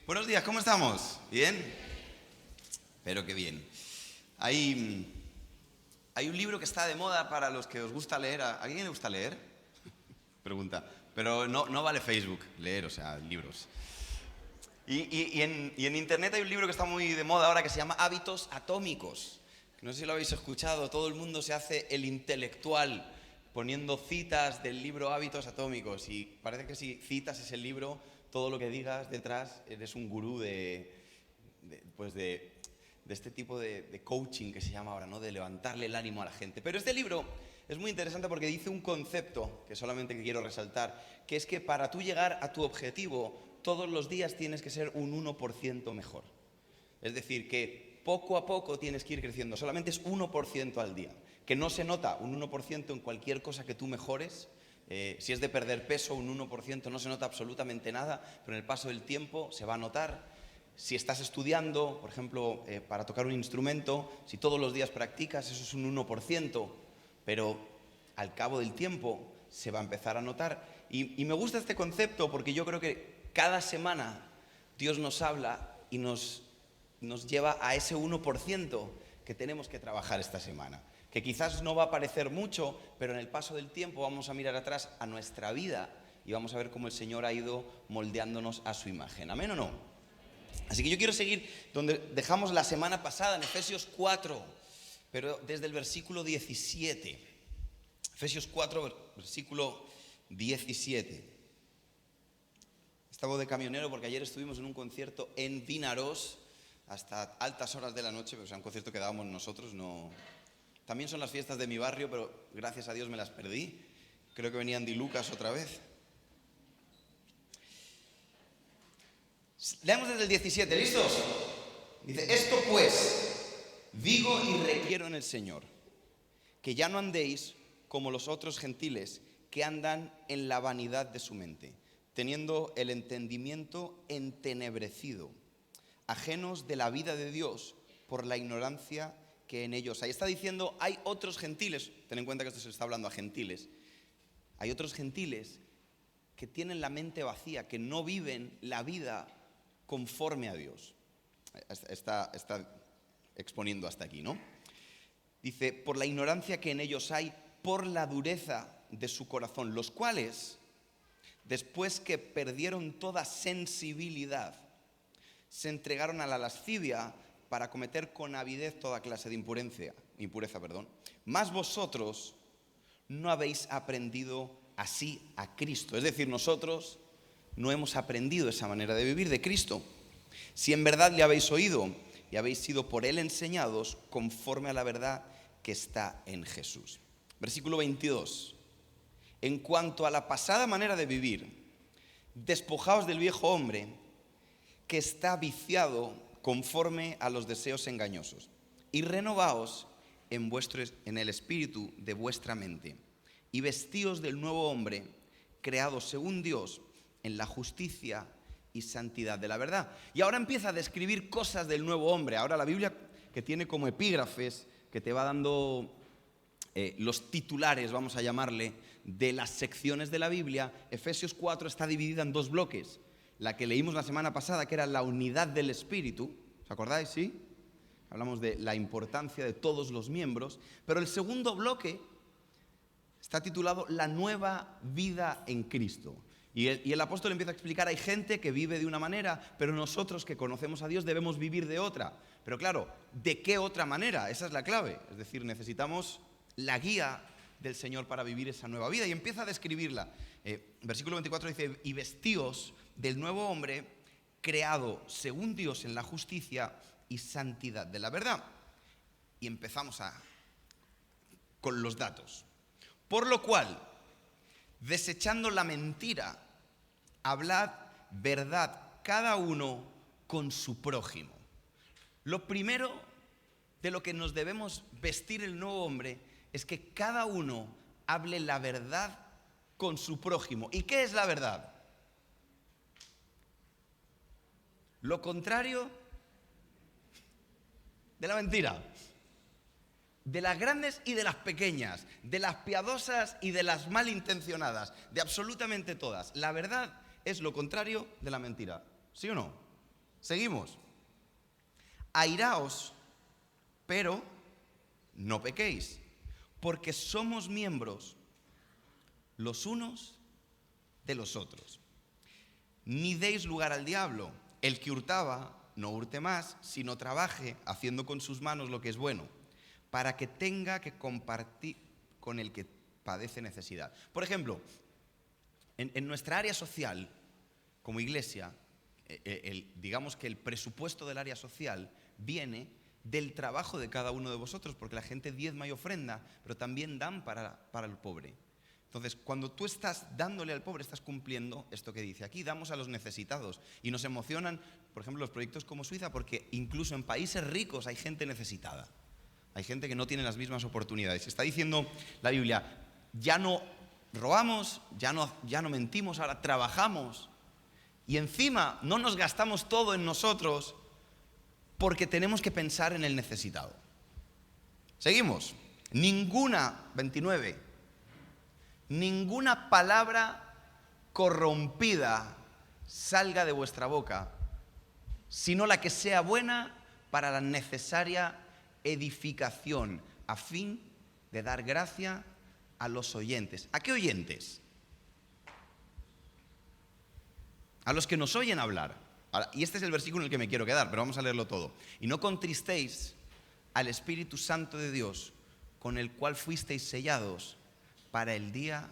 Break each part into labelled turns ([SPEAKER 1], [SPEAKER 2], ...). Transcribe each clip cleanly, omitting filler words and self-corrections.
[SPEAKER 1] Buenos días, ¿cómo estamos? ¿Bien? Espero que bien. Hay un libro que está de moda para los que os gusta leer. ¿A alguien le gusta leer? Pregunta. Pero no vale Facebook, leer, o sea, libros. Y en internet hay un libro que está muy de moda ahora que se llama Hábitos Atómicos. No sé si lo habéis escuchado, todo el mundo se hace el intelectual poniendo citas del libro Hábitos Atómicos. Y parece que si citas ese libro, todo lo que digas detrás, eres un gurú de este tipo de coaching que se llama ahora, ¿no? De levantarle el ánimo a la gente. Pero este libro es muy interesante porque dice un concepto que solamente quiero resaltar, que es que para tú llegar a tu objetivo, todos los días tienes que ser un 1% mejor. Es decir, que poco a poco tienes que ir creciendo, solamente es 1% al día. Que no se nota un 1% en cualquier cosa que tú mejores. Si es de perder peso, un 1% no se nota absolutamente nada, pero en el paso del tiempo se va a notar. Si estás estudiando, por ejemplo, para tocar un instrumento, si todos los días practicas, eso es un 1%, pero al cabo del tiempo se va a empezar a notar. Y me gusta este concepto porque yo creo que cada semana Dios nos habla y nos lleva a ese 1% que tenemos que trabajar esta semana. Que quizás no va a parecer mucho, pero en el paso del tiempo vamos a mirar atrás a nuestra vida y vamos a ver cómo el Señor ha ido moldeándonos a su imagen. ¿Amén o no? Así que yo quiero seguir donde dejamos la semana pasada, en Efesios 4, pero desde el versículo 17. Efesios 4, versículo 17. Estaba de camionero porque ayer estuvimos en un concierto en Vinaroz hasta altas horas de la noche, pero era un concierto que dábamos nosotros, no... También son las fiestas de mi barrio, pero gracias a Dios me las perdí. Creo que venía Andy Lucas otra vez. Leemos desde el 17, ¿listos? Dice, esto pues, digo y requiero en el Señor, que ya no andéis como los otros gentiles que andan en la vanidad de su mente, teniendo el entendimiento entenebrecido, ajenos de la vida de Dios por la ignorancia que en ellos hay. Está diciendo, hay otros gentiles, ten en cuenta que esto se está hablando a gentiles, hay otros gentiles que tienen la mente vacía, que no viven la vida conforme a Dios. Está exponiendo hasta aquí, ¿no? Dice, por la ignorancia que en ellos hay, por la dureza de su corazón, los cuales, después que perdieron toda sensibilidad, se entregaron a la lascivia para cometer con avidez toda clase de impureza. Mas vosotros no habéis aprendido así a Cristo. Es decir, nosotros no hemos aprendido esa manera de vivir de Cristo. Si en verdad le habéis oído y habéis sido por él enseñados conforme a la verdad que está en Jesús. Versículo 22. En cuanto a la pasada manera de vivir, despojaos del viejo hombre que está viciado conforme a los deseos engañosos, y renovaos en el espíritu de vuestra mente, y vestíos del nuevo hombre, creado según Dios, en la justicia y santidad de la verdad. Y ahora empieza a describir cosas del nuevo hombre. Ahora la Biblia, que tiene como epígrafes, que te va dando los titulares, vamos a llamarle, de las secciones de la Biblia, Efesios 4 está dividida en dos bloques. La que leímos la semana pasada, que era la unidad del Espíritu, ¿os acordáis? ¿Sí? Hablamos de la importancia de todos los miembros, pero el segundo bloque está titulado La nueva vida en Cristo. Y el apóstol empieza a explicar, hay gente que vive de una manera, pero nosotros que conocemos a Dios debemos vivir de otra. Pero claro, ¿de qué otra manera? Esa es la clave. Es decir, necesitamos la guía del Señor para vivir esa nueva vida. Y empieza a describirla. Versículo 24 dice, y vestíos del nuevo hombre creado según Dios en la justicia y santidad de la verdad. Y empezamos con los datos. Por lo cual, desechando la mentira, hablad verdad cada uno con su prójimo. Lo primero de lo que nos debemos vestir el nuevo hombre es que cada uno hable la verdad con su prójimo. ¿Y qué es la verdad? Lo contrario de la mentira. De las grandes y de las pequeñas, de las piadosas y de las malintencionadas, de absolutamente todas. La verdad es lo contrario de la mentira. ¿Sí o no? Seguimos. Airaos, pero no pequéis, porque somos miembros los unos de los otros. Ni deis lugar al diablo. El que hurtaba, no hurte más, sino trabaje haciendo con sus manos lo que es bueno, para que tenga que compartir con el que padece necesidad. Por ejemplo, en nuestra área social, como iglesia, digamos que el presupuesto del área social viene del trabajo de cada uno de vosotros, porque la gente diezma y ofrenda, pero también dan para el pobre. Entonces, cuando tú estás dándole al pobre, estás cumpliendo esto que dice aquí, damos a los necesitados. Y nos emocionan, por ejemplo, los proyectos como Suiza, porque incluso en países ricos hay gente necesitada. Hay gente que no tiene las mismas oportunidades. Está diciendo la Biblia, ya no robamos, ya no mentimos, ahora trabajamos. Y encima no nos gastamos todo en nosotros porque tenemos que pensar en el necesitado. Seguimos. 29. Ninguna palabra corrompida salga de vuestra boca, sino la que sea buena para la necesaria edificación, a fin de dar gracia a los oyentes. ¿A qué oyentes? A los que nos oyen hablar. Y este es el versículo en el que me quiero quedar, pero vamos a leerlo todo. Y no contristéis al Espíritu Santo de Dios, con el cual fuisteis sellados para el día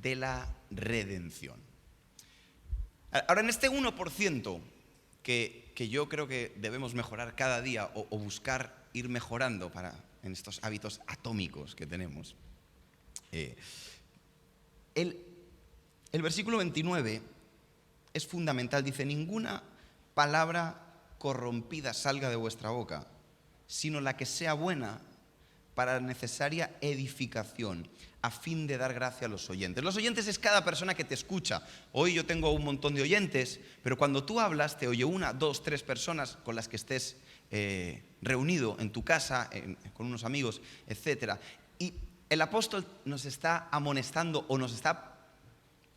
[SPEAKER 1] de la redención. Ahora, en este 1% que yo creo que debemos mejorar cada día o buscar ir mejorando en estos hábitos atómicos que tenemos, el versículo 29 es fundamental. Dice, ninguna palabra corrompida salga de vuestra boca, sino la que sea buena para la necesaria edificación, a fin de dar gracia a los oyentes. Los oyentes es cada persona que te escucha. Hoy yo tengo un montón de oyentes, pero cuando tú hablas te oye 1, 2, 3 personas con las que estés reunido en tu casa, con unos amigos, etc. Y el apóstol nos está amonestando o nos está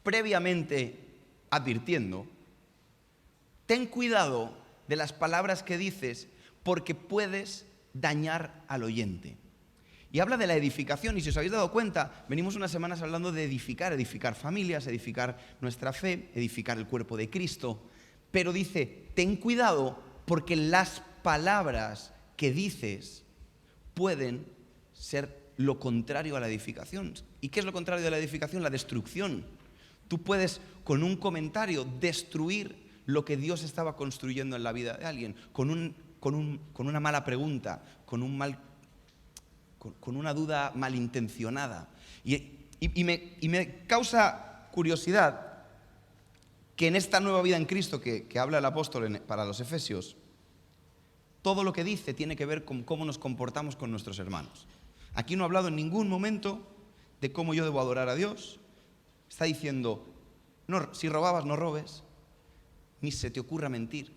[SPEAKER 1] previamente advirtiendo, ten cuidado de las palabras que dices porque puedes dañar al oyente. Y habla de la edificación, y si os habéis dado cuenta, venimos unas semanas hablando de edificar familias, edificar nuestra fe, edificar el cuerpo de Cristo. Pero dice, ten cuidado porque las palabras que dices pueden ser lo contrario a la edificación. ¿Y qué es lo contrario de la edificación? La destrucción. Tú puedes, con un comentario, destruir lo que Dios estaba construyendo en la vida de alguien, con una mala pregunta, con una duda malintencionada. Y me causa curiosidad que en esta nueva vida en Cristo que habla el apóstol para los Efesios, todo lo que dice tiene que ver con cómo nos comportamos con nuestros hermanos. Aquí no ha hablado en ningún momento de cómo yo debo adorar a Dios. Está diciendo, no, si robabas no robes, ni se te ocurra mentir.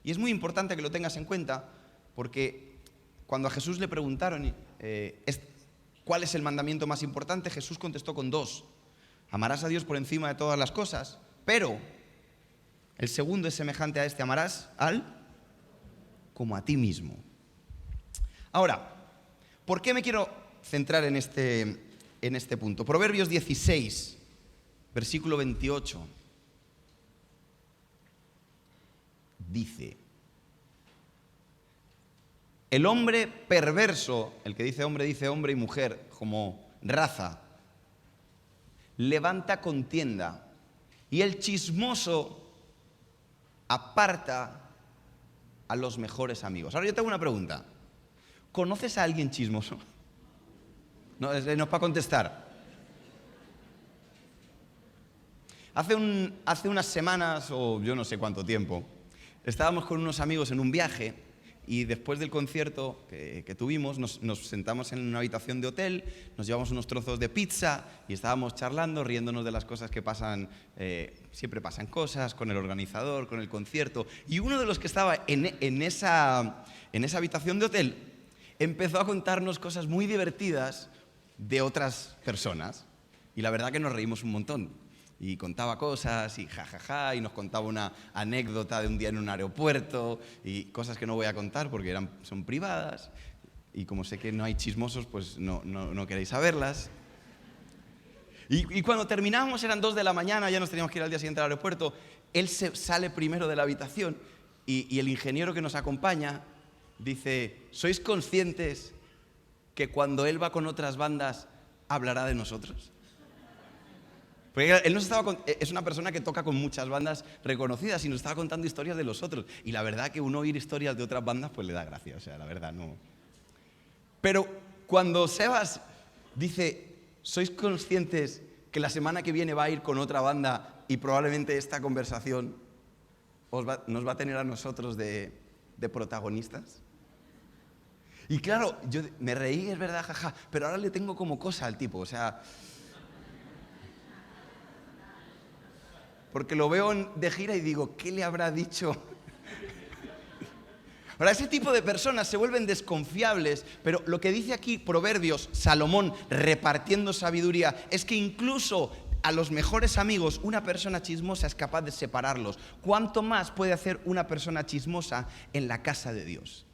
[SPEAKER 1] Y es muy importante que lo tengas en cuenta, porque cuando a Jesús le preguntaron ¿cuál es el mandamiento más importante? Jesús contestó con 2. Amarás a Dios por encima de todas las cosas, pero el segundo es semejante a este, amarás como a ti mismo. Ahora, ¿por qué me quiero centrar en este punto? Proverbios 16, versículo 28, dice, el hombre perverso, el que dice hombre y mujer como raza, levanta contienda y el chismoso aparta a los mejores amigos. Ahora yo tengo una pregunta. ¿Conoces a alguien chismoso? No es para contestar. Hace unas semanas, o yo no sé cuánto tiempo, estábamos con unos amigos en un viaje y después del concierto que tuvimos nos sentamos en una habitación de hotel, nos llevamos unos trozos de pizza y estábamos charlando, riéndonos de las cosas que pasan. Siempre pasan cosas con el organizador, con el concierto. Y uno de los que estaba en esa habitación de hotel empezó a contarnos cosas muy divertidas de otras personas. Y la verdad que nos reímos un montón. y contaba cosas y jajaja, y nos contaba una anécdota de un día en un aeropuerto y cosas que no voy a contar porque son privadas y como sé que no hay chismosos, pues no queréis saberlas. Y cuando terminamos, eran 2 de la mañana, ya nos teníamos que ir al día siguiente al aeropuerto, él sale primero de la habitación y el ingeniero que nos acompaña dice, ¿sois conscientes que cuando él va con otras bandas hablará de nosotros? Porque él es una persona que toca con muchas bandas reconocidas y nos estaba contando historias de los otros. Y la verdad que uno oír historias de otras bandas pues le da gracia, o sea, la verdad no. Pero cuando Sebas dice, ¿sois conscientes que la semana que viene va a ir con otra banda y probablemente esta conversación nos va a tener a nosotros de protagonistas? Y claro, yo me reí, es verdad, jaja, pero ahora le tengo como cosa al tipo, o sea... Porque lo veo de gira y digo, ¿qué le habrá dicho? Ahora, ese tipo de personas se vuelven desconfiables, pero lo que dice aquí Proverbios, Salomón, repartiendo sabiduría, es que incluso a los mejores amigos, una persona chismosa es capaz de separarlos. ¿Cuánto más puede hacer una persona chismosa en la casa de Dios?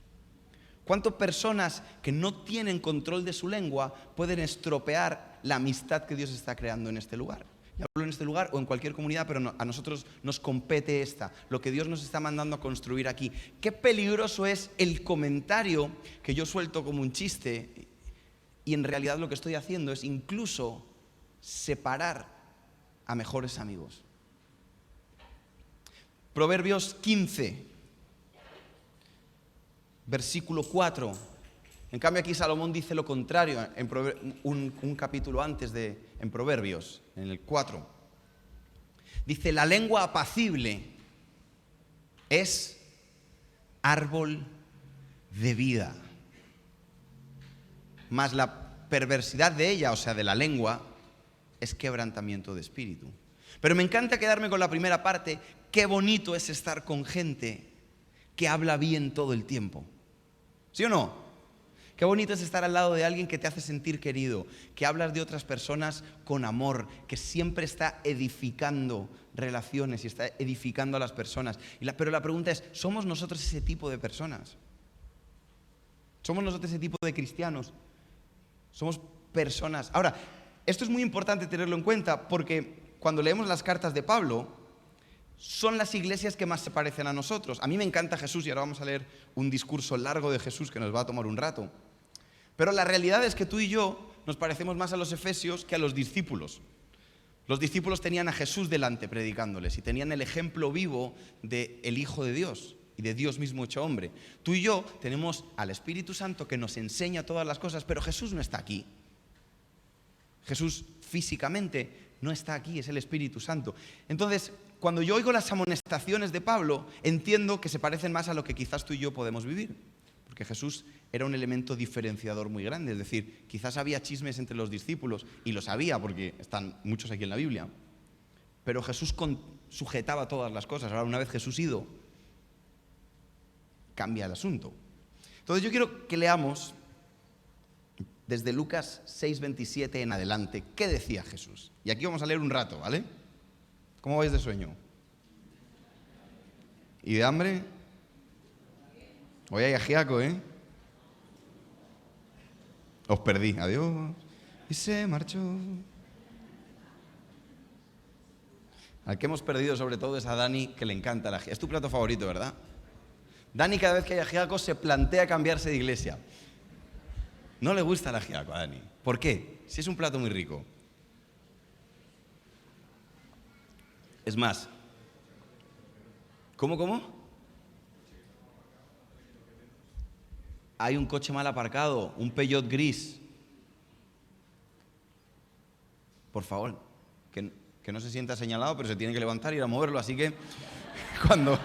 [SPEAKER 1] ¿Cuántas personas que no tienen control de su lengua pueden estropear la amistad que Dios está creando en este lugar? Y hablo en este lugar o en cualquier comunidad, pero a nosotros nos compete lo que Dios nos está mandando a construir aquí. Qué peligroso es el comentario que yo suelto como un chiste y en realidad lo que estoy haciendo es incluso separar a mejores amigos. Proverbios 15, versículo 4. En cambio aquí Salomón dice lo contrario, un capítulo antes en Proverbios, en el 4. Dice, la lengua apacible es árbol de vida, mas la perversidad de ella, o sea, de la lengua, es quebrantamiento de espíritu. Pero me encanta quedarme con la primera parte, qué bonito es estar con gente que habla bien todo el tiempo. ¿Sí o no? Qué bonito es estar al lado de alguien que te hace sentir querido, que hablas de otras personas con amor, que siempre está edificando relaciones y está edificando a las personas. Pero la pregunta es, ¿somos nosotros ese tipo de personas? ¿Somos nosotros ese tipo de cristianos? Somos personas... Ahora, esto es muy importante tenerlo en cuenta porque cuando leemos las cartas de Pablo, son las iglesias que más se parecen a nosotros. A mí me encanta Jesús y ahora vamos a leer un discurso largo de Jesús que nos va a tomar un rato. Pero la realidad es que tú y yo nos parecemos más a los efesios que a los discípulos. Los discípulos tenían a Jesús delante predicándoles y tenían el ejemplo vivo del Hijo de Dios y de Dios mismo hecho hombre. Tú y yo tenemos al Espíritu Santo que nos enseña todas las cosas, pero Jesús no está aquí. Jesús físicamente no está aquí, es el Espíritu Santo. Entonces, cuando yo oigo las amonestaciones de Pablo, entiendo que se parecen más a lo que quizás tú y yo podemos vivir. Porque Jesús era un elemento diferenciador muy grande. Es decir, quizás había chismes entre los discípulos, y los había porque están muchos aquí en la Biblia. Pero Jesús sujetaba todas las cosas. Ahora, una vez Jesús ido, cambia el asunto. Entonces yo quiero que leamos desde Lucas 6:27 en adelante, ¿qué decía Jesús? Y aquí vamos a leer un rato, ¿vale? ¿Cómo vais de sueño? ¿Y de hambre? Hoy hay ajiaco, ¿eh? Os perdí, adiós. Y se marchó. Al que hemos perdido sobre todo es a Dani, que le encanta el ajiaco. Es tu plato favorito, ¿verdad? Dani, cada vez que hay ajiaco se plantea cambiarse de iglesia. No le gusta el ajiaco a Dani. ¿Por qué? Si es un plato muy rico. Es más, ¿cómo? Hay un coche mal aparcado, un Peugeot gris. Por favor, que no se sienta señalado, pero se tiene que levantar y ir a moverlo. Así que cuando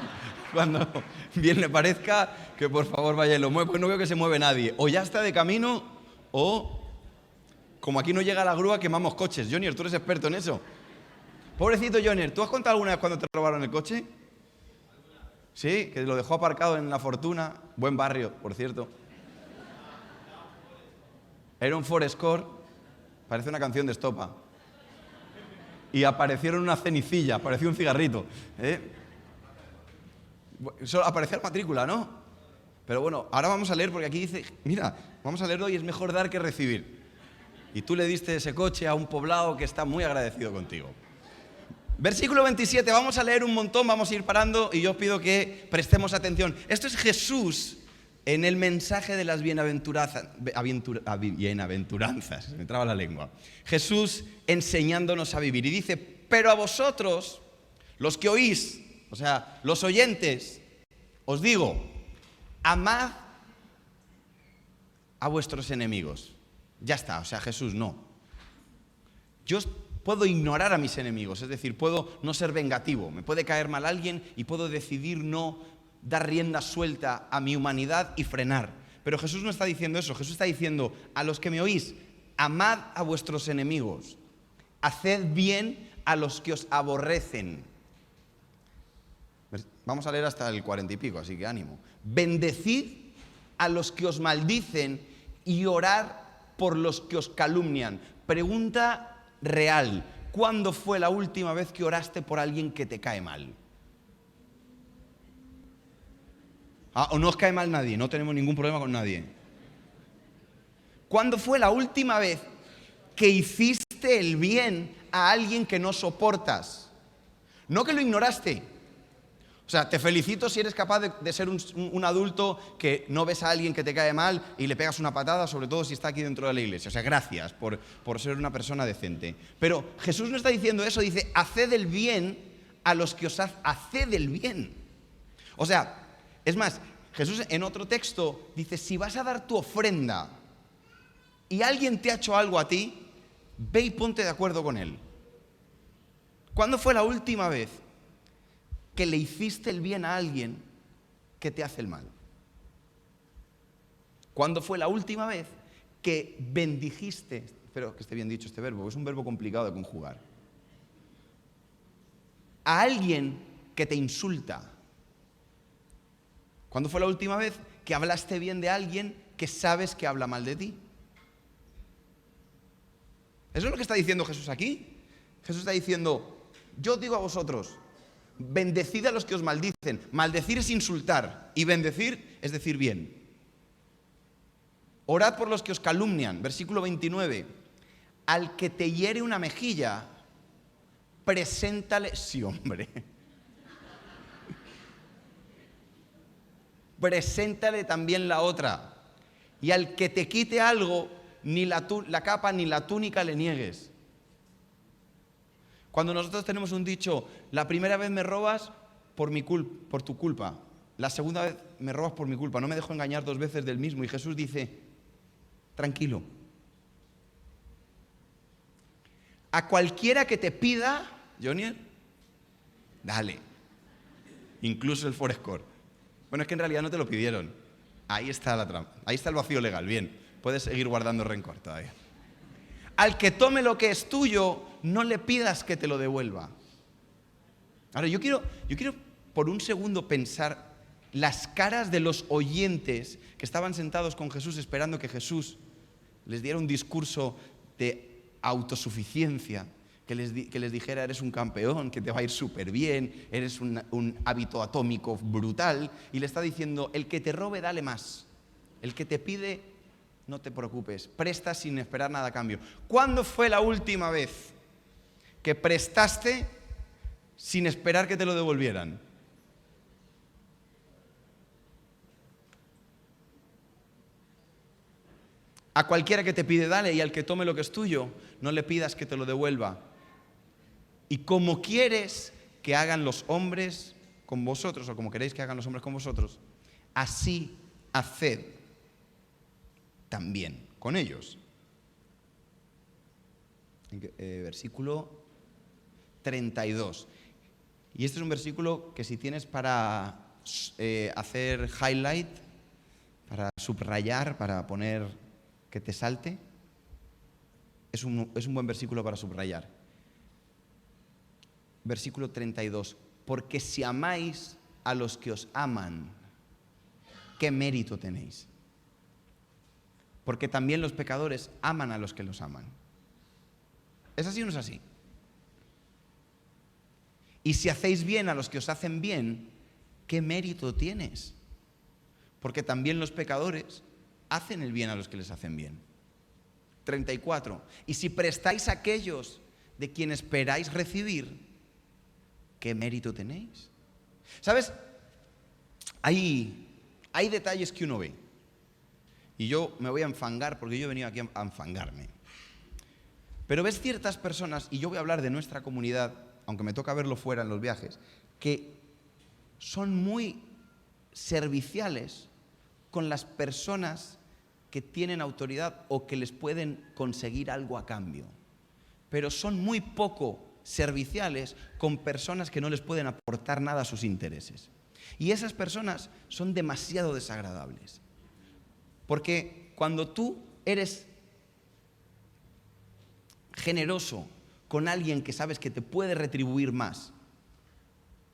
[SPEAKER 1] bien le parezca, que por favor vaya y lo mueva. Pues no veo que se mueve nadie. O ya está de camino, o como aquí no llega la grúa, quemamos coches. Jonier, tú eres experto en eso. Pobrecito Jonier, ¿tú has contado alguna vez cuando te robaron el coche? Sí, que lo dejó aparcado en La Fortuna. Buen barrio, por cierto. Era un Ford Escort. Parece una canción de Estopa. y aparecieron una cenicilla, apareció un cigarrito. Solo aparecía la matrícula, ¿no? Pero bueno, ahora vamos a leer porque aquí dice, mira, vamos a leerlo y es mejor dar que recibir. Y tú le diste ese coche a un poblado que está muy agradecido contigo. Versículo 27, vamos a leer un montón, vamos a ir parando y yo os pido que prestemos atención. Esto es Jesús en el mensaje de las bienaventuranzas, me traba la lengua. Jesús enseñándonos a vivir y dice, pero a vosotros, los que oís, o sea, los oyentes, os digo, amad a vuestros enemigos. Ya está, o sea, Jesús no. Yo puedo ignorar a mis enemigos, es decir, puedo no ser vengativo, me puede caer mal alguien y puedo decidir no dar rienda suelta a mi humanidad y frenar. Pero Jesús no está diciendo eso, Jesús está diciendo, a los que me oís, amad a vuestros enemigos, haced bien a los que os aborrecen. Vamos a leer hasta el 40 y pico, así que ánimo. Bendecid a los que os maldicen y orad por los que os calumnian. Pregunta real, ¿cuándo fue la última vez que oraste por alguien que te cae mal? ¿O no os cae mal nadie? No tenemos ningún problema con nadie. ¿Cuándo fue la última vez que hiciste el bien a alguien que no soportas? No que lo ignoraste. O sea, te felicito si eres capaz de ser un adulto que no ves a alguien que te cae mal y le pegas una patada, sobre todo si está aquí dentro de la iglesia. O sea, gracias por ser una persona decente. Pero Jesús no está diciendo eso, dice, haced el bien a los que os haced el bien. O sea, es más, Jesús en otro texto dice, si vas a dar tu ofrenda y alguien te ha hecho algo a ti, ve y ponte de acuerdo con él. ¿Cuándo fue la última vez que le hiciste el bien a alguien que te hace el mal? ¿Cuándo fue la última vez que bendijiste? Espero que esté bien dicho este verbo, porque es un verbo complicado de conjugar. A alguien que te insulta. ¿Cuándo fue la última vez que hablaste bien de alguien que sabes que habla mal de ti? Eso es lo que está diciendo Jesús aquí. Jesús está diciendo, yo digo a vosotros, bendecid a los que os maldicen. Maldecir es insultar y bendecir es decir bien. Orad por los que os calumnian. Versículo 29. Al que te hiere una mejilla, preséntale... Sí, hombre. Preséntale también la otra. Y al que te quite algo, ni la capa ni la túnica le niegues. Cuando nosotros tenemos un dicho, la primera vez me robas por tu culpa, la segunda vez me robas por mi culpa, no me dejo engañar dos veces del mismo. Y Jesús dice, tranquilo. A cualquiera que te pida, Jonier, dale. Incluso el Forescore. Bueno, es que en realidad no te lo pidieron. Ahí está la trampa, ahí está el vacío legal, bien. Puedes seguir guardando rencor todavía. Al que tome lo que es tuyo, no le pidas que te lo devuelva. Ahora, yo quiero por un segundo pensar las caras de los oyentes que estaban sentados con Jesús esperando que Jesús les diera un discurso de autosuficiencia, que les dijera, eres un campeón, que te va a ir súper bien, eres un hábito atómico brutal, y le está diciendo, el que te robe, dale más. El que te pide, no te preocupes, presta sin esperar nada a cambio. ¿Cuándo fue la última vez que prestaste sin esperar que te lo devolvieran? A cualquiera que te pide, dale, y al que tome lo que es tuyo, no le pidas que te lo devuelva. Y como quieres que hagan los hombres con vosotros, o como queréis que hagan los hombres con vosotros, así haced también con ellos. Versículo 32. Y este es un versículo que si tienes para hacer highlight, para subrayar, para poner que te salte, es un buen versículo para subrayar. Versículo 32. Porque si amáis a los que os aman, ¿qué mérito tenéis? Porque también los pecadores aman a los que los aman. ¿Es así o no es así? Y si hacéis bien a los que os hacen bien, ¿qué mérito tienes? Porque también los pecadores hacen el bien a los que les hacen bien. 34. Y si prestáis a aquellos de quienes esperáis recibir, ¿qué mérito tenéis? ¿Sabes? Hay detalles que uno ve. Y yo me voy a enfangar porque yo he venido aquí a enfangarme. Pero ves ciertas personas, y yo voy a hablar de nuestra comunidad, aunque me toca verlo fuera en los viajes, que son muy serviciales con las personas que tienen autoridad o que les pueden conseguir algo a cambio. Pero son muy poco serviciales con personas que no les pueden aportar nada a sus intereses. Y esas personas son demasiado desagradables. Porque cuando tú eres generoso con alguien que sabes que te puede retribuir más,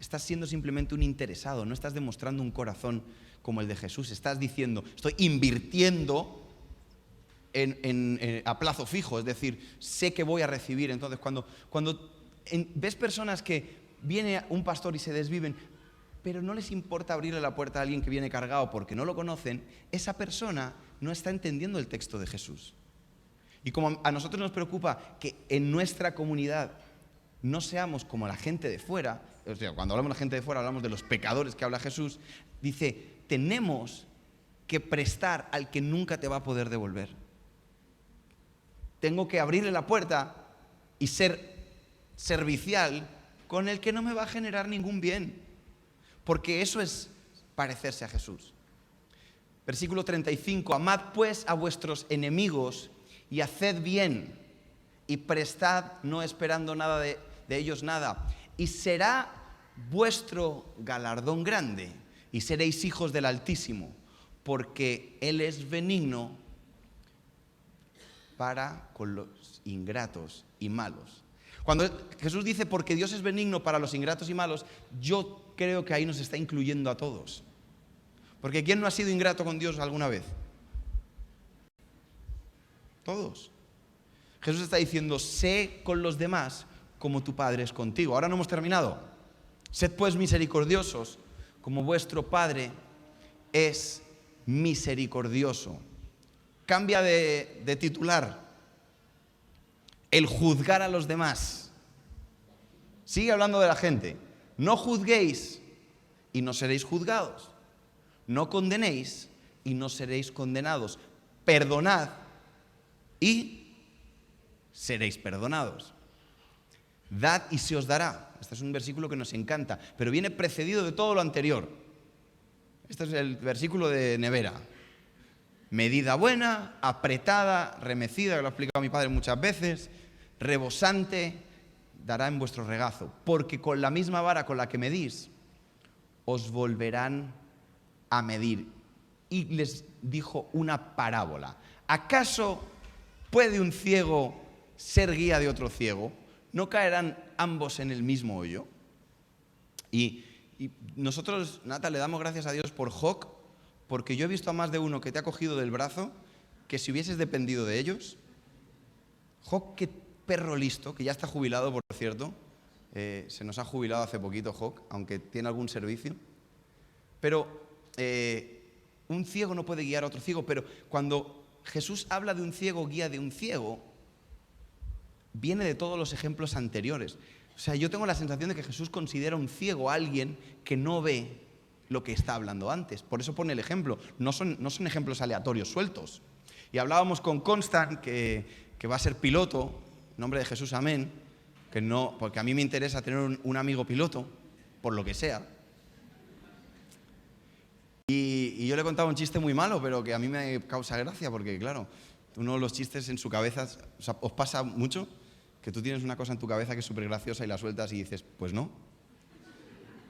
[SPEAKER 1] estás siendo simplemente un interesado, no estás demostrando un corazón como el de Jesús. Estás diciendo, estoy invirtiendo a plazo fijo, es decir, sé que voy a recibir. Entonces, cuando ves personas que viene un pastor y se desviven, pero no les importa abrirle la puerta a alguien que viene cargado porque no lo conocen, esa persona no está entendiendo el texto de Jesús. Y como a nosotros nos preocupa que en nuestra comunidad no seamos como la gente de fuera, o sea, cuando hablamos de la gente de fuera hablamos de los pecadores que habla Jesús, dice, tenemos que prestar al que nunca te va a poder devolver. Tengo que abrirle la puerta y ser servicial con el que no me va a generar ningún bien, porque eso es parecerse a Jesús. Versículo 35, amad pues a vuestros enemigos y haced bien y prestad no esperando nada de ellos nada, y será vuestro galardón grande y seréis hijos del Altísimo, porque Él es benigno para con los ingratos y malos. Cuando Jesús dice porque Dios es benigno para los ingratos y malos, yo creo que ahí nos está incluyendo a todos. Porque ¿quién no ha sido ingrato con Dios alguna vez? Todos. Jesús está diciendo, sé con los demás como tu Padre es contigo. Ahora no hemos terminado. Sed pues misericordiosos como vuestro Padre es misericordioso. Cambia de titular. El juzgar a los demás. Sigue hablando de la gente. No juzguéis y no seréis juzgados. No condenéis y no seréis condenados. Perdonad y seréis perdonados. Dad y se os dará. Este es un versículo que nos encanta, pero viene precedido de todo lo anterior. Este es el versículo de Nevera. Medida buena, apretada, remecida, que lo ha explicado mi padre muchas veces, rebosante, dará en vuestro regazo, porque con la misma vara con la que medís, os volverán a medir. Y les dijo una parábola. ¿Acaso puede un ciego ser guía de otro ciego? ¿No caerán ambos en el mismo hoyo? Y nosotros, Nata, le damos gracias a Dios por Joc, porque yo he visto a más de uno que te ha cogido del brazo, que si hubieses dependido de ellos. Joc, qué perro listo, que ya está jubilado, por cierto. Se nos ha jubilado hace poquito Joc, aunque tiene algún servicio. Pero un ciego no puede guiar a otro ciego, pero cuando Jesús habla de un ciego, guía de un ciego, viene de todos los ejemplos anteriores. O sea, yo tengo la sensación de que Jesús considera un ciego a alguien que no ve lo que está hablando antes. Por eso pone el ejemplo. No son ejemplos aleatorios sueltos. Y hablábamos con Constant, que va a ser piloto, en nombre de Jesús, amén, que no, porque a mí me interesa tener un amigo piloto, por lo que sea. Y yo le contaba un chiste muy malo, pero que a mí me causa gracia, porque claro, uno de los chistes en su cabeza, o sea, ¿os pasa mucho? Que tú tienes una cosa en tu cabeza que es súper graciosa y la sueltas y dices, pues no.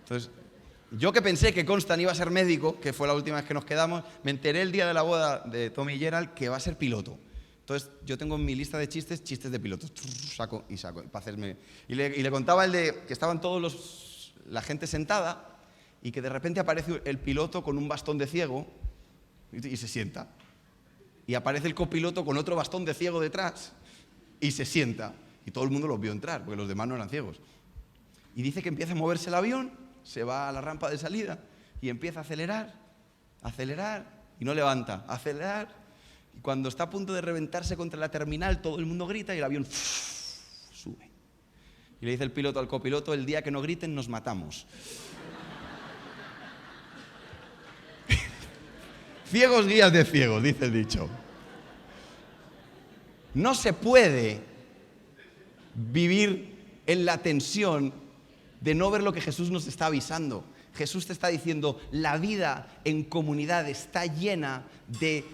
[SPEAKER 1] Entonces, yo que pensé que Constant iba a ser médico, que fue la última vez que nos quedamos, me enteré el día de la boda de Tommy y Gerald que va a ser piloto. Entonces, yo tengo en mi lista de chistes de pilotos. Saco, para hacerme... Y le contaba el de que estaban todos la gente sentada y que de repente aparece el piloto con un bastón de ciego y se sienta. Y aparece el copiloto con otro bastón de ciego detrás y se sienta. Y todo el mundo los vio entrar, porque los demás no eran ciegos. Y dice que empieza a moverse el avión, se va a la rampa de salida y empieza a acelerar y no levanta, acelerar. Y cuando está a punto de reventarse contra la terminal, todo el mundo grita y el avión sube. Y le dice el piloto al copiloto: el día que no griten nos matamos. Ciegos guías de ciegos, dice el dicho. No se puede vivir en la tensión de no ver lo que Jesús nos está avisando. Jesús te está diciendo: la vida en comunidad está llena de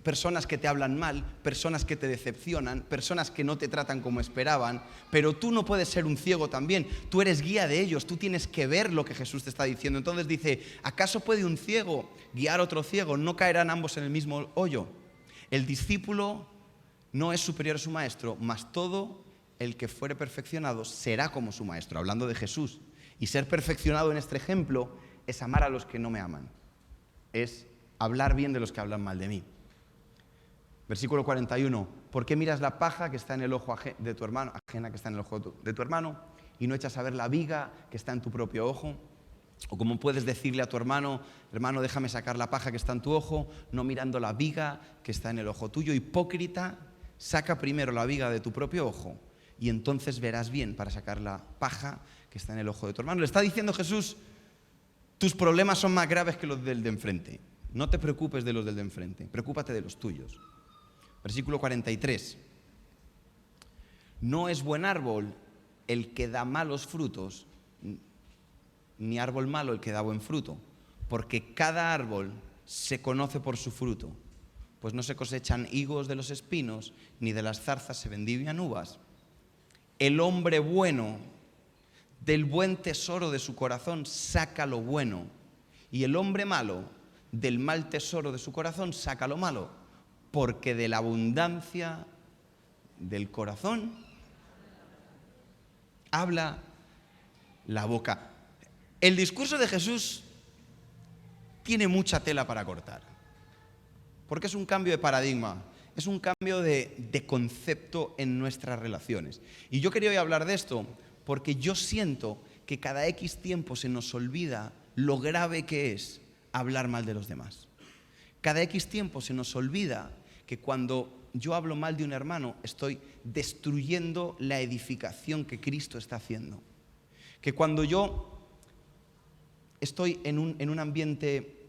[SPEAKER 1] personas que te hablan mal, personas que te decepcionan, personas que no te tratan como esperaban, pero tú no puedes ser un ciego también, tú eres guía de ellos, tú tienes que ver lo que Jesús te está diciendo. Entonces dice: ¿acaso puede un ciego guiar a otro ciego? ¿No caerán ambos en el mismo hoyo? El discípulo no es superior a su maestro, mas todo el que fuere perfeccionado será como su maestro, hablando de Jesús. Y ser perfeccionado en este ejemplo es amar a los que no me aman, es hablar bien de los que hablan mal de mí. Versículo 41, ¿por qué miras la paja que está en el ojo de tu hermano, ajena que está en el ojo de tu hermano, y no echas a ver la viga que está en tu propio ojo? O cómo puedes decirle a tu hermano: hermano, déjame sacar la paja que está en tu ojo, no mirando la viga que está en el ojo tuyo. Hipócrita, saca primero la viga de tu propio ojo y entonces verás bien para sacar la paja que está en el ojo de tu hermano. Le está diciendo Jesús: tus problemas son más graves que los del de enfrente. No te preocupes de los del de enfrente, preocúpate de los tuyos. Versículo 43. No es buen árbol el que da malos frutos, ni árbol malo el que da buen fruto, porque cada árbol se conoce por su fruto, pues no se cosechan higos de los espinos, ni de las zarzas se vendimian uvas. El hombre bueno del buen tesoro de su corazón saca lo bueno, y el hombre malo del mal tesoro de su corazón saca lo malo, porque de la abundancia del corazón habla la boca. El discurso de Jesús tiene mucha tela para cortar, porque es un cambio de paradigma, es un cambio de concepto en nuestras relaciones. Y yo quería hoy hablar de esto porque yo siento que cada X tiempo se nos olvida lo grave que es hablar mal de los demás. Cada X tiempo se nos olvida que cuando yo hablo mal de un hermano estoy destruyendo la edificación que Cristo está haciendo. Que cuando yo estoy en un ambiente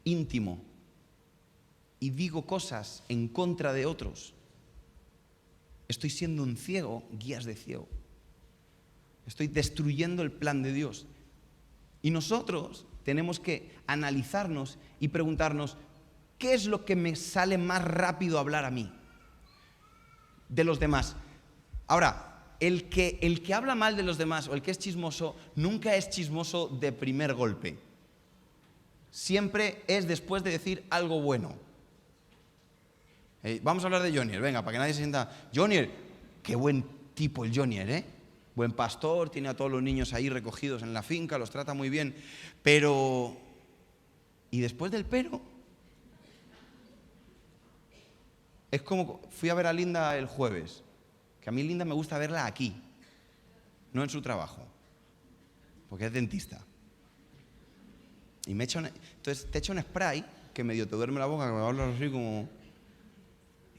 [SPEAKER 1] íntimo y digo cosas en contra de otros, estoy siendo un ciego, guías de ciego. Estoy destruyendo el plan de Dios. Y nosotros tenemos que analizarnos y preguntarnos: ¿qué es lo que me sale más rápido hablar a mí de los demás? Ahora, el que habla mal de los demás o el que es chismoso, nunca es chismoso de primer golpe. Siempre es después de decir algo bueno. Vamos a hablar de Jonier, venga, para que nadie se sienta. Jonier, qué buen tipo el Jonier, ¿eh? Buen pastor, tiene a todos los niños ahí recogidos en la finca, los trata muy bien. Pero, ¿y después del pero? Es como, fui a ver a Linda el jueves, que a mí Linda me gusta verla aquí, no en su trabajo, porque es dentista. Y entonces te echa un spray que medio te duerme la boca, que me hablas así como...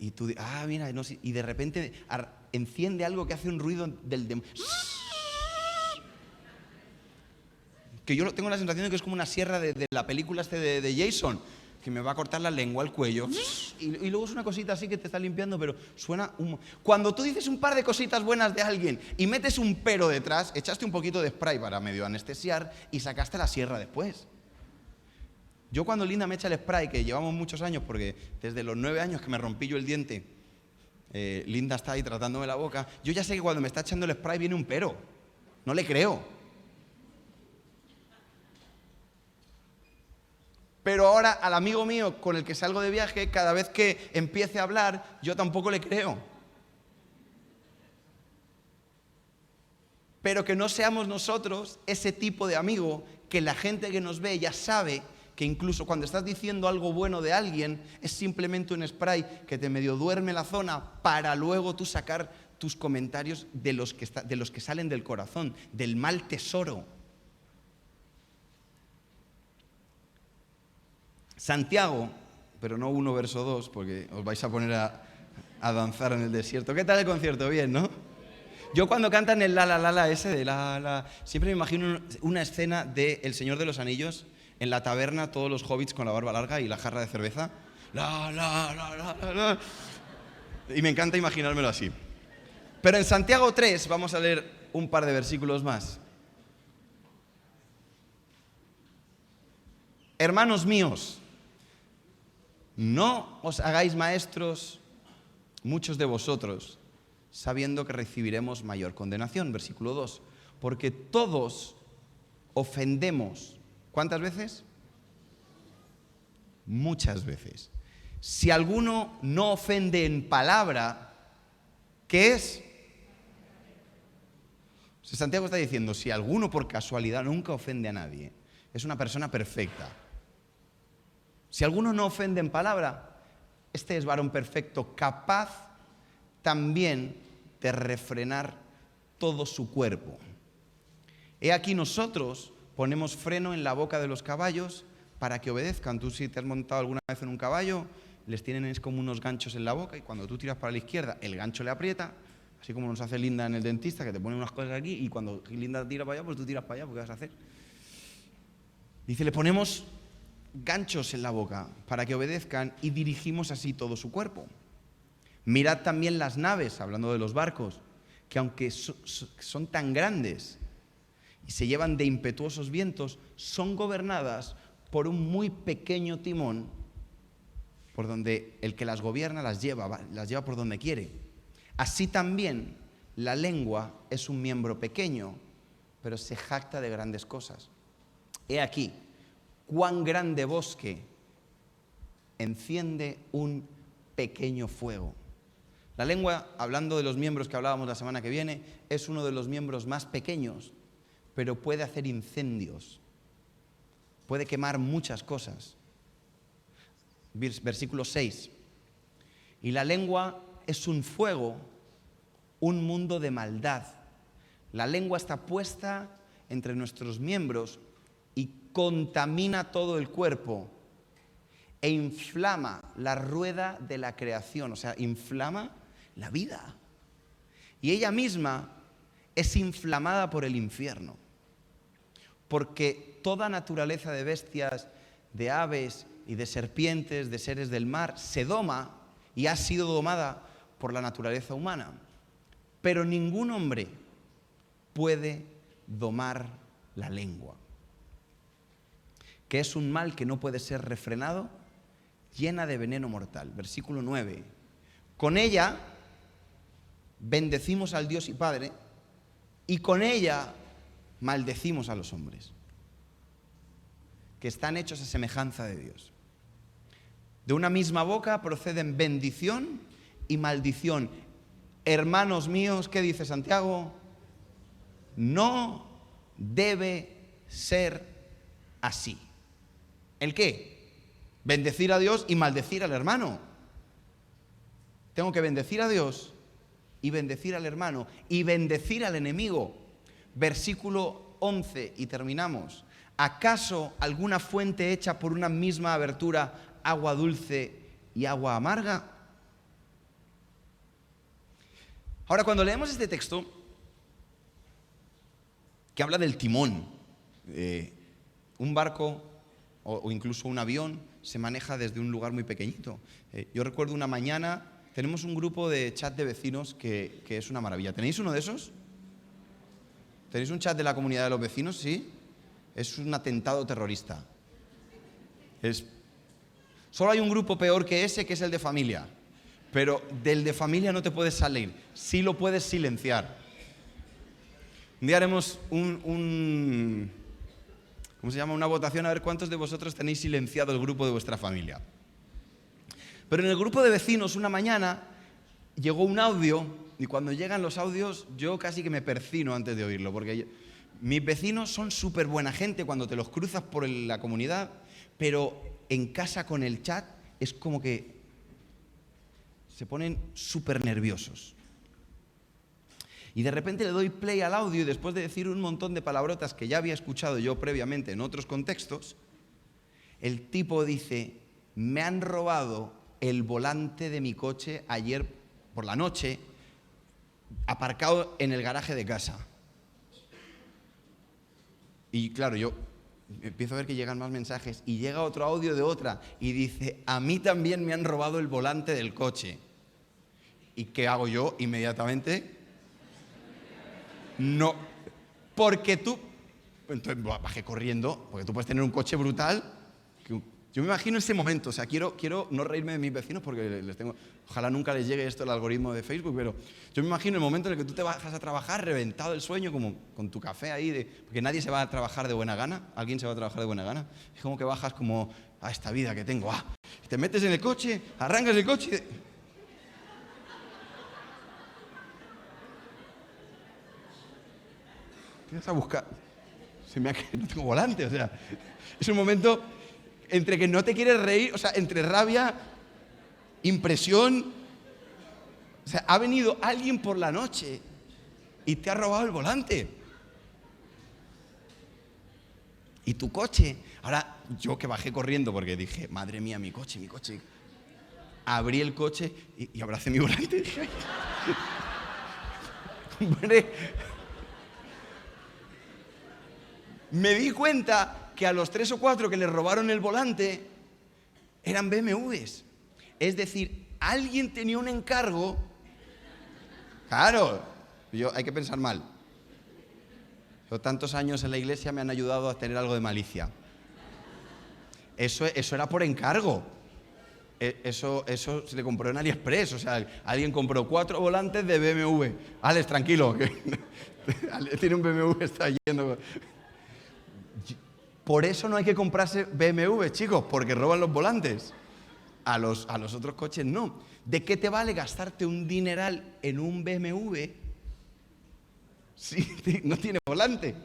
[SPEAKER 1] Y tú dices: mira, no sé, y de repente enciende algo que hace un ruido del demonio. Que yo tengo la sensación de que es como una sierra de la película de Jason, que me va a cortar la lengua, el cuello. Y luego es una cosita así que te está limpiando, pero suena... Cuando tú dices un par de cositas buenas de alguien y metes un pero detrás, echaste un poquito de spray para medio anestesiar y sacaste la sierra después. Yo cuando Linda me echa el spray, que llevamos muchos años, porque desde los 9 años que me rompí yo el diente, Linda está ahí tratándome la boca, yo ya sé que cuando me está echando el spray viene un pero. No le creo. Pero ahora al amigo mío con el que salgo de viaje, cada vez que empiece a hablar, yo tampoco le creo. Pero que no seamos nosotros ese tipo de amigo que la gente que nos ve ya sabe que incluso cuando estás diciendo algo bueno de alguien, es simplemente un spray que te medio duerme la zona para luego tú sacar tus comentarios de los que salen del corazón, del mal tesoro. Santiago, pero no 1 verso 2, porque os vais a poner a danzar en el desierto. ¿Qué tal el concierto? Bien, ¿no? Yo cuando cantan el la ese de la, siempre me imagino una escena de El Señor de los Anillos, en la taberna, todos los hobbits con la barba larga y la jarra de cerveza. La. Y me encanta imaginármelo así. Pero en Santiago 3 vamos a leer un par de versículos más. Hermanos míos, no os hagáis maestros muchos de vosotros, sabiendo que recibiremos mayor condenación. Versículo 2. Porque todos ofendemos. ¿Cuántas veces? Muchas veces. Si alguno no ofende en palabra, ¿qué es? Santiago está diciendo, si alguno por casualidad nunca ofende a nadie, es una persona perfecta. Si alguno no ofende en palabra, este es varón perfecto, capaz también de refrenar todo su cuerpo. He aquí nosotros ponemos freno en la boca de los caballos para que obedezcan. Tú, si te has montado alguna vez en un caballo, les tienen como unos ganchos en la boca y cuando tú tiras para la izquierda, el gancho le aprieta, así como nos hace Linda en el dentista, que te pone unas cosas aquí y cuando Linda tira para allá, pues tú tiras para allá, ¿qué vas a hacer? Dice, le ponemos ganchos en la boca para que obedezcan y dirigimos así todo su cuerpo. Mirad también las naves, hablando de los barcos, que aunque son tan grandes y se llevan de impetuosos vientos, son gobernadas por un muy pequeño timón, por donde el que las gobierna las lleva por donde quiere. Así también la lengua es un miembro pequeño, pero se jacta de grandes cosas. He aquí, cuán grande bosque enciende un pequeño fuego. La lengua, hablando de los miembros que hablábamos la semana que viene, es uno de los miembros más pequeños, pero puede hacer incendios, puede quemar muchas cosas. Versículo 6. Y la lengua es un fuego, un mundo de maldad. La lengua está puesta entre nuestros miembros y contamina todo el cuerpo e inflama la rueda de la creación, o sea, inflama la vida. Y ella misma es inflamada por el infierno, porque toda naturaleza de bestias, de aves y de serpientes, de seres del mar, se doma y ha sido domada por la naturaleza humana. Pero ningún hombre puede domar la lengua, que es un mal que no puede ser refrenado, llena de veneno mortal. Versículo 9. Con ella bendecimos al Dios y Padre, y con ella maldecimos a los hombres, que están hechos a semejanza de Dios. De una misma boca proceden bendición y maldición. Hermanos míos, ¿qué dice Santiago? No debe ser así. ¿El qué? Bendecir a Dios y maldecir al hermano. Tengo que bendecir a Dios y bendecir al hermano y bendecir al enemigo. Versículo 11 y terminamos. ¿Acaso alguna fuente hecha por una misma abertura, agua dulce y agua amarga? Ahora, cuando leemos este texto, que habla del timón, un barco o incluso un avión se maneja desde un lugar muy pequeñito. Yo recuerdo una mañana, tenemos un grupo de chat de vecinos que es una maravilla. ¿Tenéis uno de esos? ¿Tenéis un chat de la comunidad de los vecinos? Sí. Es un atentado terrorista. Solo hay un grupo peor que ese, que es el de familia. Pero del de familia no te puedes salir. Sí lo puedes silenciar. Un día haremos ¿cómo se llama? Una votación a ver cuántos de vosotros tenéis silenciado el grupo de vuestra familia. Pero en el grupo de vecinos una mañana llegó un audio y cuando llegan los audios yo casi que me persino antes de oírlo, porque mis vecinos son súper buena gente cuando te los cruzas por la comunidad, pero en casa con el chat es como que se ponen súper nerviosos. Y de repente le doy play al audio y después de decir un montón de palabrotas que ya había escuchado yo previamente en otros contextos, el tipo dice: me han robado el volante de mi coche ayer por la noche, aparcado en el garaje de casa. Y claro, yo empiezo a ver que llegan más mensajes y llega otro audio de otra y dice: a mí también me han robado el volante del coche. ¿Y qué hago yo inmediatamente? No, porque tú... Entonces bajé corriendo, porque tú puedes tener un coche brutal. Yo me imagino ese momento, o sea, quiero no reírme de mis vecinos porque les tengo... Ojalá nunca les llegue esto al algoritmo de Facebook, pero yo me imagino el momento en el que tú te bajas a trabajar reventado el sueño, como con tu café ahí, porque nadie se va a trabajar de buena gana. ¿Alguien se va a trabajar de buena gana? Es como que bajas como a esta vida que tengo. Y te metes en el coche, arrancas el coche y... Empiezas a buscar. No tengo volante, o sea, es un momento entre que no te quieres reír, o sea, entre rabia, impresión. O sea, ha venido alguien por la noche y te ha robado el volante. Y tu coche. Ahora, yo que bajé corriendo porque dije: madre mía, mi coche. Abrí el coche y abracé mi volante y dije: hombre. Me di cuenta que a los 3 o 4 que les robaron el volante eran BMWs. Es decir, alguien tenía un encargo. Claro, hay que pensar mal. Yo, tantos años en la iglesia me han ayudado a tener algo de malicia. Eso era por encargo. Eso se le compró en AliExpress. O sea, alguien compró 4 volantes de BMW. Alex, tranquilo. Tiene un BMW, está yendo... Por eso no hay que comprarse BMW, chicos, porque roban los volantes. A los otros coches no. ¿De qué te vale gastarte un dineral en un BMW si no tiene volante?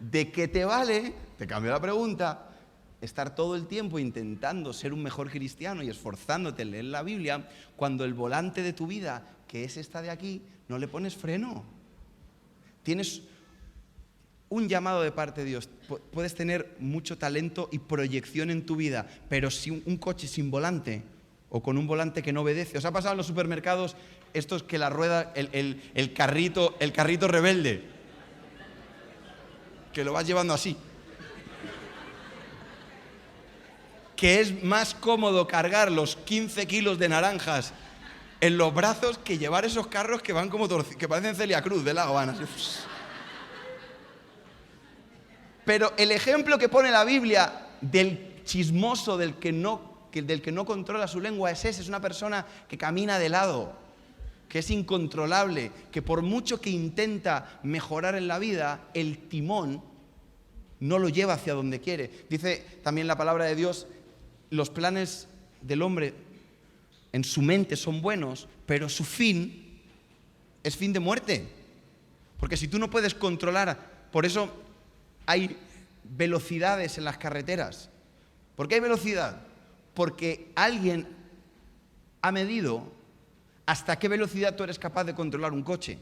[SPEAKER 1] ¿De qué te vale, te cambio la pregunta, estar todo el tiempo intentando ser un mejor cristiano y esforzándote en leer la Biblia cuando el volante de tu vida, que es esta de aquí, no le pones freno? Tienes un llamado de parte de Dios. Puedes tener mucho talento y proyección en tu vida, pero si un coche sin volante o con un volante que no obedece. ¿Os ha pasado en los supermercados estos que la rueda, el carrito rebelde? Que lo vas llevando así. Que es más cómodo cargar los 15 kilos de naranjas en los brazos que llevar esos carros que van como que parecen Celia Cruz de La Habana. Pero el ejemplo que pone la Biblia del chismoso, del que no controla su lengua, es ese. Es una persona que camina de lado, que es incontrolable, que por mucho que intenta mejorar en la vida, el timón no lo lleva hacia donde quiere. Dice también la palabra de Dios: los planes del hombre en su mente son buenos, pero su fin es fin de muerte. Porque si tú no puedes controlar, por eso hay velocidades en las carreteras. ¿Por qué hay velocidad? Porque alguien ha medido hasta qué velocidad tú eres capaz de controlar un coche.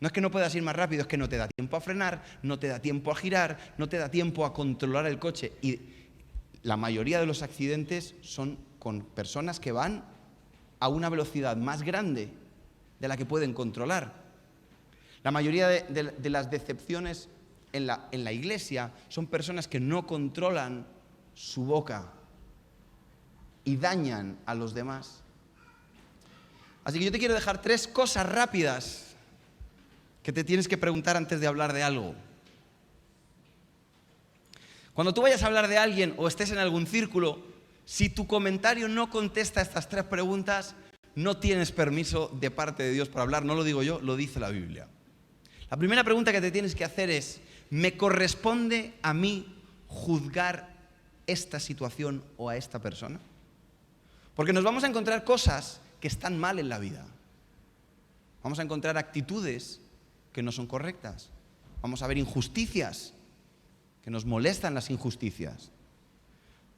[SPEAKER 1] No es que no puedas ir más rápido, es que no te da tiempo a frenar, no te da tiempo a girar, no te da tiempo a controlar el coche. Y la mayoría de los accidentes son con personas que van a una velocidad más grande de la que pueden controlar. La mayoría de las decepciones en la iglesia son personas que no controlan su boca y dañan a los demás. Así que yo te quiero dejar 3 cosas rápidas que te tienes que preguntar antes de hablar de algo. Cuando tú vayas a hablar de alguien o estés en algún círculo, si tu comentario no contesta estas 3 preguntas, no tienes permiso de parte de Dios para hablar. No lo digo yo, lo dice la Biblia. La primera pregunta que te tienes que hacer es: ¿me corresponde a mí juzgar esta situación o a esta persona? Porque nos vamos a encontrar cosas que están mal en la vida. Vamos a encontrar actitudes que no son correctas. Vamos a ver injusticias, que nos molestan las injusticias.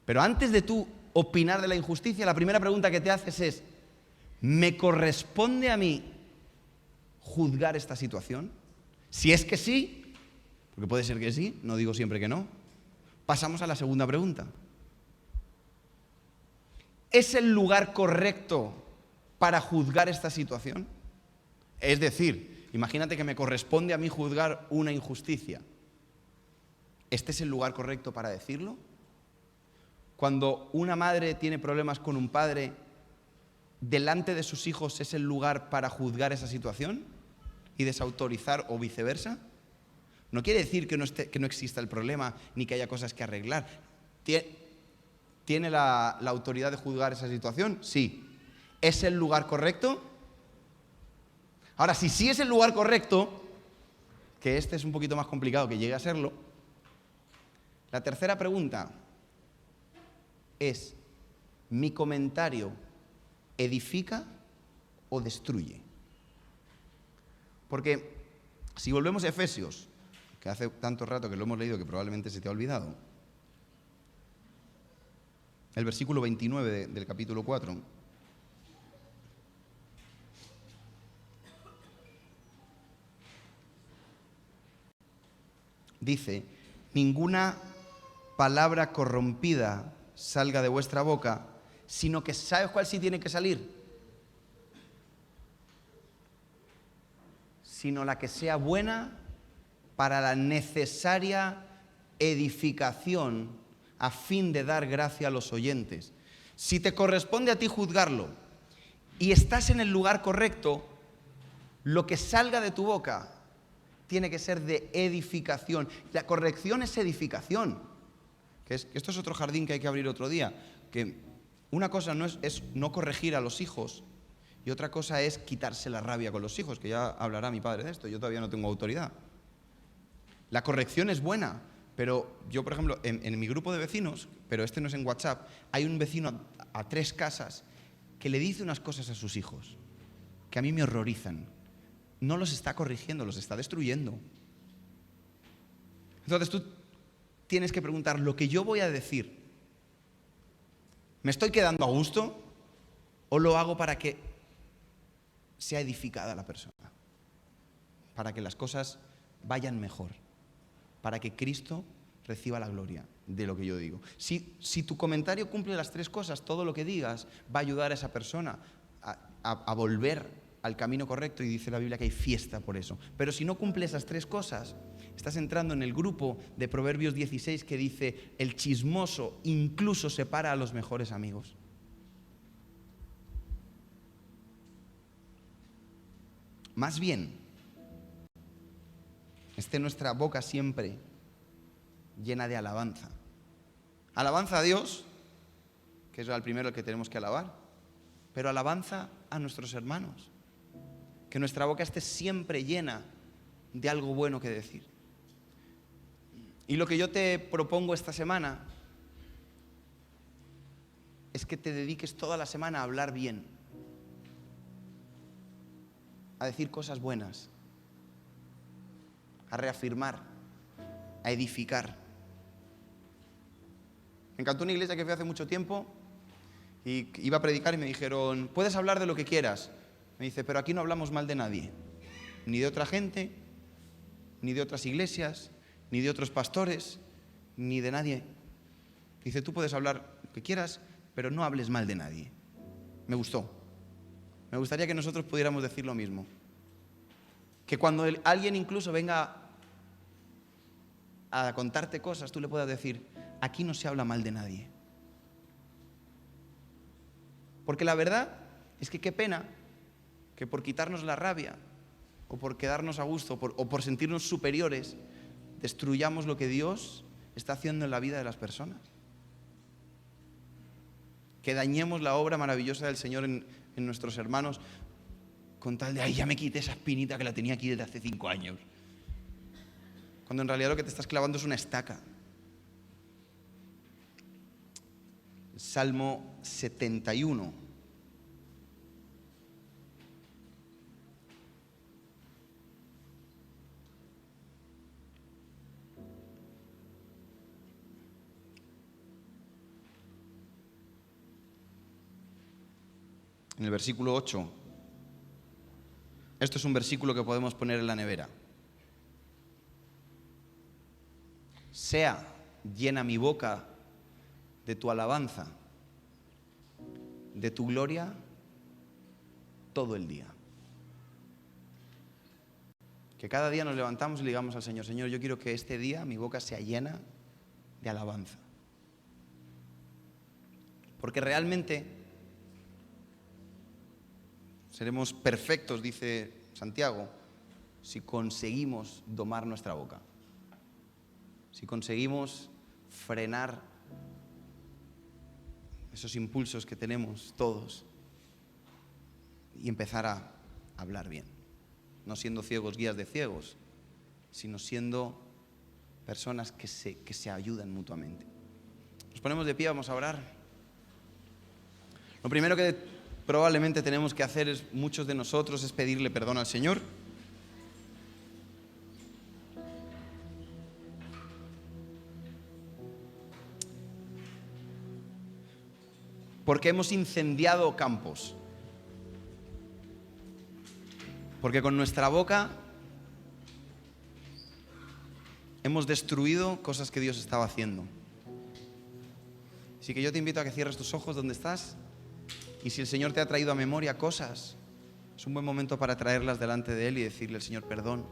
[SPEAKER 1] Pero antes de tú opinar de la injusticia, la primera pregunta que te haces es: ¿me corresponde a mí juzgar esta situación? Si es que sí, porque puede ser que sí, no digo siempre que no, pasamos a la segunda pregunta. ¿Es el lugar correcto para juzgar esta situación? Es decir, imagínate que me corresponde a mí juzgar una injusticia. ¿Este es el lugar correcto para decirlo? Cuando una madre tiene problemas con un padre, ¿delante de sus hijos es el lugar para juzgar esa situación y desautorizar o viceversa? No quiere decir que no exista el problema ni que haya cosas que arreglar. ¿Tiene la autoridad de juzgar esa situación? Sí. ¿Es el lugar correcto? Ahora, si sí es el lugar correcto, que este es un poquito más complicado que llegue a serlo, la tercera pregunta es: ¿mi comentario edifica o destruye? Porque si volvemos a Efesios, que hace tanto rato que lo hemos leído que probablemente se te ha olvidado, el versículo 29 del capítulo 4, dice: ninguna palabra corrompida salga de vuestra boca, sino que ¿sabes cuál sí tiene que salir? Sino la que sea buena para la necesaria edificación a fin de dar gracia a los oyentes. Si te corresponde a ti juzgarlo y estás en el lugar correcto, lo que salga de tu boca tiene que ser de edificación. La corrección es edificación. Esto es otro jardín que hay que abrir otro día. Que una cosa es no corregir a los hijos y otra cosa es quitarse la rabia con los hijos, que ya hablará mi padre de esto, yo todavía no tengo autoridad. La corrección es buena, pero yo, por ejemplo, en mi grupo de vecinos, pero este no es en WhatsApp, hay un vecino a 3 casas que le dice unas cosas a sus hijos que a mí me horrorizan. No los está corrigiendo, los está destruyendo. Entonces tú tienes que preguntar, ¿lo que yo voy a decir, me estoy quedando a gusto o lo hago para que sea edificada la persona? Para que las cosas vayan mejor, para que Cristo reciba la gloria de lo que yo digo. Si tu comentario cumple las 3 cosas, todo lo que digas va a ayudar a esa persona a volver al camino correcto, y dice la Biblia que hay fiesta por eso. Pero si no cumple esas 3 cosas, estás entrando en el grupo de Proverbios 16 que dice: el chismoso incluso separa a los mejores amigos. Más bien, esté nuestra boca siempre llena de alabanza. Alabanza a Dios, que es el primero que tenemos que alabar, pero alabanza a nuestros hermanos. Que nuestra boca esté siempre llena de algo bueno que decir. Y lo que yo te propongo esta semana es que te dediques toda la semana a hablar bien, a decir cosas buenas, a reafirmar, a edificar. Me encantó una iglesia que fui hace mucho tiempo y iba a predicar y me dijeron: puedes hablar de lo que quieras. Me dice: pero aquí no hablamos mal de nadie, ni de otra gente, ni de otras iglesias, ni de otros pastores, ni de nadie. Dice: tú puedes hablar lo que quieras, pero no hables mal de nadie. Me gustó. Me gustaría que nosotros pudiéramos decir lo mismo. Que cuando alguien incluso venga a contarte cosas, tú le puedas decir: aquí no se habla mal de nadie. Porque la verdad es que qué pena que por quitarnos la rabia, o por quedarnos a gusto, o por sentirnos superiores, destruyamos lo que Dios está haciendo en la vida de las personas. Que dañemos la obra maravillosa del Señor en nuestros hermanos con tal de: ay, ya me quité esa espinita que la tenía aquí desde hace 5 años. Cuando en realidad lo que te estás clavando es una estaca. Salmo 71. En el versículo 8, Esto es un versículo que podemos poner en la nevera. Sea llena mi boca de tu alabanza, de tu gloria, todo el día. Que cada día nos levantamos y le digamos al Señor: Señor, yo quiero que este día mi boca sea llena de alabanza. Porque realmente seremos perfectos, dice Santiago, si conseguimos domar nuestra boca. Si conseguimos frenar esos impulsos que tenemos todos y empezar a hablar bien. No siendo ciegos guías de ciegos, sino siendo personas que se ayudan mutuamente. Nos ponemos de pie, vamos a orar. Lo primero que probablemente tenemos que hacer muchos de nosotros es pedirle perdón al Señor. Porque hemos incendiado campos. Porque con nuestra boca hemos destruido cosas que Dios estaba haciendo. Así que yo te invito a que cierres tus ojos donde estás, y si el Señor te ha traído a memoria cosas, es un buen momento para traerlas delante de Él y decirle al Señor: perdón,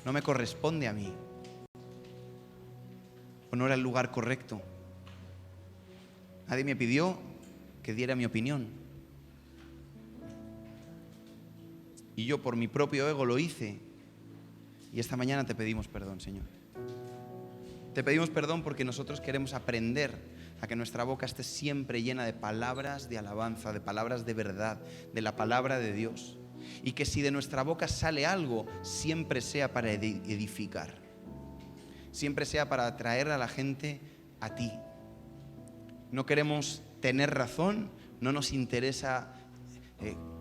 [SPEAKER 1] no me corresponde a mí, o no era el lugar correcto. Nadie me pidió que diera mi opinión, y yo por mi propio ego lo hice, y esta mañana te pedimos perdón, Señor. Te pedimos perdón porque nosotros queremos aprender a que nuestra boca esté siempre llena de palabras de alabanza, de palabras de verdad, de la palabra de Dios. Y que si de nuestra boca sale algo, siempre sea para edificar. Siempre sea para atraer a la gente a ti. No queremos tener razón, no nos interesa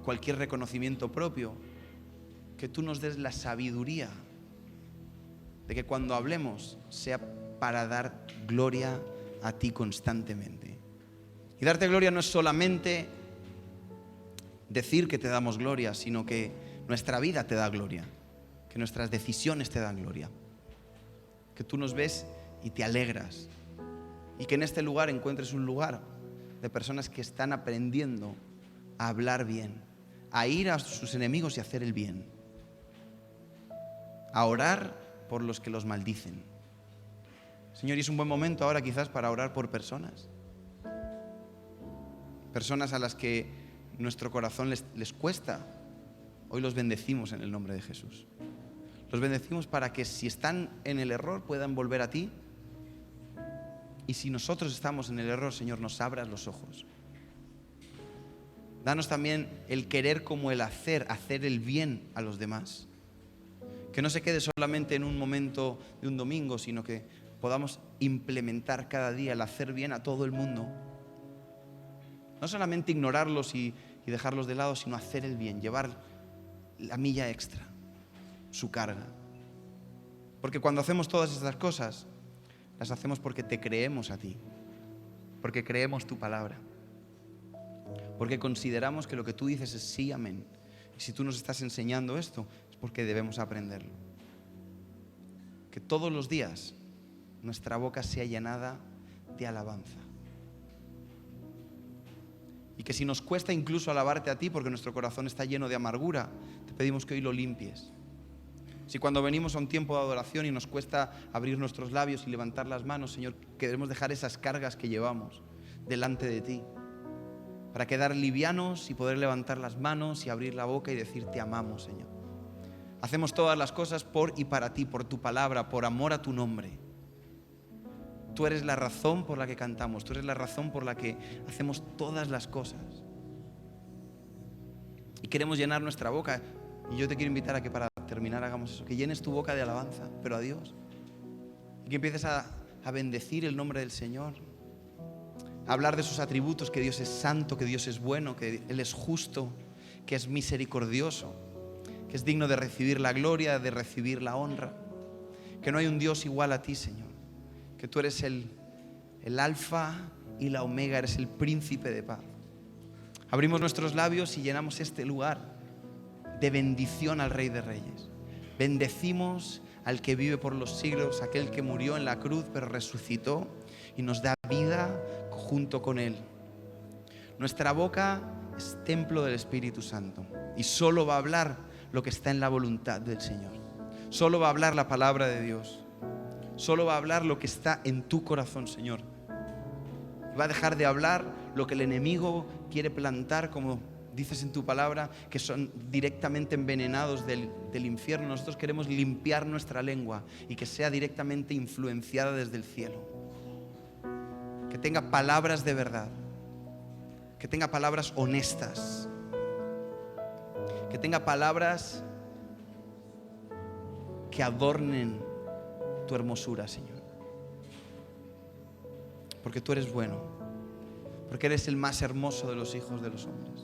[SPEAKER 1] cualquier reconocimiento propio. Que tú nos des la sabiduría de que cuando hablemos sea para dar gloria a ti constantemente. Y darte gloria no es solamente decir que te damos gloria, sino que nuestra vida te da gloria, que nuestras decisiones te dan gloria, que tú nos ves y te alegras, y que en este lugar encuentres un lugar de personas que están aprendiendo a hablar bien, a ir a sus enemigos y hacer el bien, a orar por los que los maldicen. Señor, y es un buen momento ahora quizás para orar por personas a las que nuestro corazón les cuesta. Hoy los bendecimos en el nombre de Jesús. Los bendecimos para que si están en el error puedan volver a ti, y si nosotros estamos en el error, Señor, nos abras los ojos. Danos también el querer como el hacer el bien a los demás. Que no se quede solamente en un momento de un domingo, sino que podamos implementar cada día el hacer bien a todo el mundo. No solamente ignorarlos y dejarlos de lado, sino hacer el bien, llevar la milla extra, su carga. Porque cuando hacemos todas estas cosas, las hacemos porque te creemos a ti, porque creemos tu palabra, porque consideramos que lo que tú dices es sí, amén. Y si tú nos estás enseñando esto, es porque debemos aprenderlo. Que todos los días nuestra boca sea llenada de alabanza. Y que si nos cuesta incluso alabarte a ti porque nuestro corazón está lleno de amargura, te pedimos que hoy lo limpies. Si cuando venimos a un tiempo de adoración y nos cuesta abrir nuestros labios y levantar las manos, Señor, queremos dejar esas cargas que llevamos delante de ti, para quedar livianos y poder levantar las manos y abrir la boca y decir: te amamos, Señor. Hacemos todas las cosas por y para ti, por tu palabra, por amor a tu nombre. Tú eres la razón por la que cantamos, tú eres la razón por la que hacemos todas las cosas. Y queremos llenar nuestra boca. Y yo te quiero invitar a que para terminar hagamos eso, que llenes tu boca de alabanza, pero a Dios. Y que empieces a bendecir el nombre del Señor, a hablar de sus atributos, que Dios es santo, que Dios es bueno, que Él es justo, que es misericordioso, que es digno de recibir la gloria, de recibir la honra, que no hay un Dios igual a ti, Señor, que tú eres el alfa y la omega, eres el príncipe de paz. Abrimos nuestros labios y llenamos este lugar de bendición al Rey de Reyes. Bendecimos al que vive por los siglos, aquel que murió en la cruz pero resucitó y nos da vida junto con Él. Nuestra boca es templo del Espíritu Santo y solo va a hablar lo que está en la voluntad del Señor. Solo va a hablar la palabra de Dios. Solo va a hablar lo que está en tu corazón, Señor. Va a dejar de hablar lo que el enemigo quiere plantar, como dices en tu palabra, que son directamente envenenados del infierno. Nosotros queremos limpiar nuestra lengua y que sea directamente influenciada desde el cielo. Que tenga palabras de verdad. Que tenga palabras honestas. Que tenga palabras que adornen tu hermosura, Señor. Porque tú eres bueno. Porque eres el más hermoso de los hijos de los hombres.